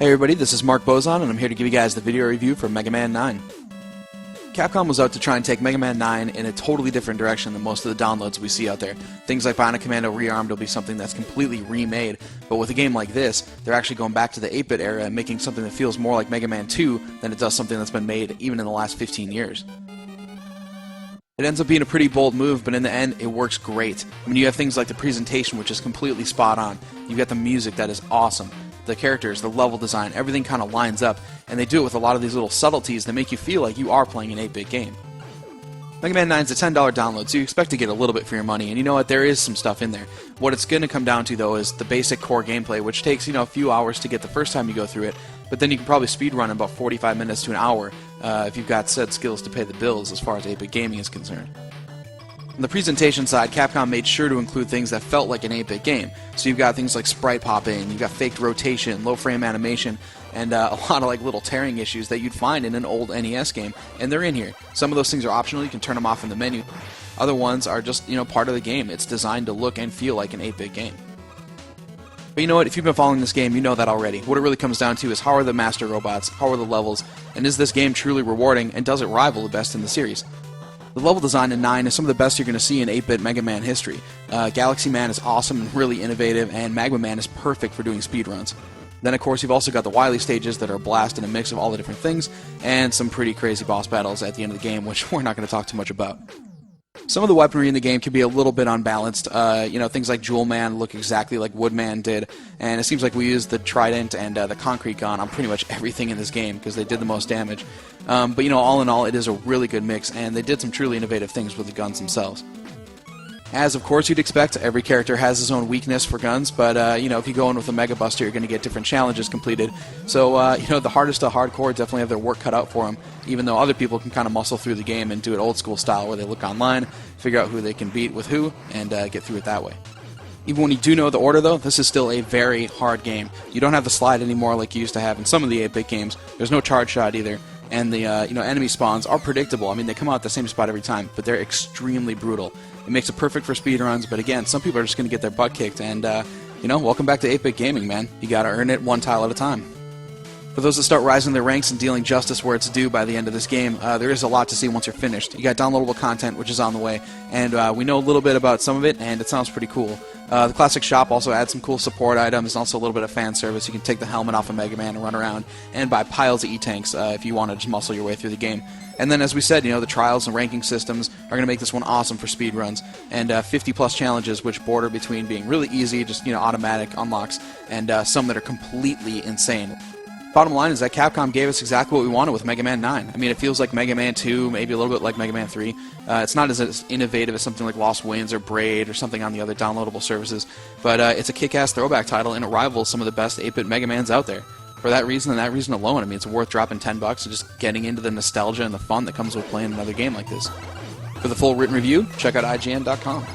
Hey everybody, this is Mark Bozon, and I'm here to give you guys the video review for Mega Man 9. Capcom was out to try and take Mega Man 9 in a totally different direction than most of the downloads we see out there. Things like Bionic Commando Rearmed will be something that's completely remade, but with a game like this, they're actually going back to the 8-bit era and making something that feels more like Mega Man 2 than it does something that's been made even in the last 15 years. It ends up being a pretty bold move, but in the end, it works great. I mean, you have things like the presentation, which is completely spot on. You've got the music that is awesome. The characters, the level design, everything kind of lines up, and they do it with a lot of these little subtleties that make you feel like you are playing an 8-bit game. Mega Man 9 is a $10 download, so you expect to get a little bit for your money, and you know what, there is some stuff in there. What it's going to come down to, though, is the basic core gameplay, which takes, a few hours to get the first time you go through it, but then you can probably speedrun in about 45 minutes to an hour if you've got said skills to pay the bills as far as 8-bit gaming is concerned. On the presentation side, Capcom made sure to include things that felt like an 8-bit game. So you've got things like sprite popping, you've got faked rotation, low frame animation, and a lot of little tearing issues that you'd find in an old NES game, and they're in here. Some of those things are optional, you can turn them off in the menu. Other ones are just, part of the game. It's designed to look and feel like an 8-bit game. But you know what, if you've been following this game, you know that already. What it really comes down to is how are the master robots, how are the levels, and is this game truly rewarding, and does it rival the best in the series? The level design in 9 is some of the best you're going to see in 8-bit Mega Man history. Galaxy Man is awesome and really innovative, and Magma Man is perfect for doing speedruns. Then, of course, you've also got the Wily stages that are a blast and a mix of all the different things, and some pretty crazy boss battles at the end of the game, which we're not going to talk too much about. Some of the weaponry in the game can be a little bit unbalanced. Things like Jewel Man look exactly like Woodman did, and it seems like we used the Trident and the Concrete Gun on pretty much everything in this game because they did the most damage. But all in all, it is a really good mix, and they did some truly innovative things with the guns themselves. As, of course, you'd expect, every character has his own weakness for guns, but, if you go in with a Mega Buster, you're going to get different challenges completed. So, the hardest to hardcore definitely have their work cut out for them, even though other people can kind of muscle through the game and do it old school style, where they look online, figure out who they can beat with who, and get through it that way. Even when you do know the order, though, this is still a very hard game. You don't have the slide anymore like you used to have in some of the 8-bit games. There's no charge shot either. And the enemy spawns are predictable. I mean, they come out at the same spot every time, but they're extremely brutal. It makes it perfect for speedruns, but again, some people are just going to get their butt kicked, and, welcome back to 8-bit gaming, man. You got to earn it one tile at a time. For those that start rising their ranks and dealing justice where it's due by the end of this game, there is a lot to see once you're finished. You got downloadable content, which is on the way, and we know a little bit about some of it, and it sounds pretty cool. The Classic Shop also adds some cool support items, and also a little bit of fan service. You can take the helmet off of Mega Man and run around, and buy piles of E-Tanks if you want to just muscle your way through the game. And then, as we said, the trials and ranking systems are going to make this one awesome for speedruns, and 50-plus challenges, which border between being really easy, just automatic unlocks, and some that are completely insane. Bottom line is that Capcom gave us exactly what we wanted with Mega Man 9. I mean, it feels like Mega Man 2, maybe a little bit like Mega Man 3. It's not as innovative as something like Lost Winds or Braid or something on the other downloadable services, but it's a kick-ass throwback title, and it rivals some of the best 8-bit Mega Mans out there. For that reason and that reason alone, I mean, it's worth dropping $10 and just getting into the nostalgia and the fun that comes with playing another game like this. For the full written review, check out IGN.com.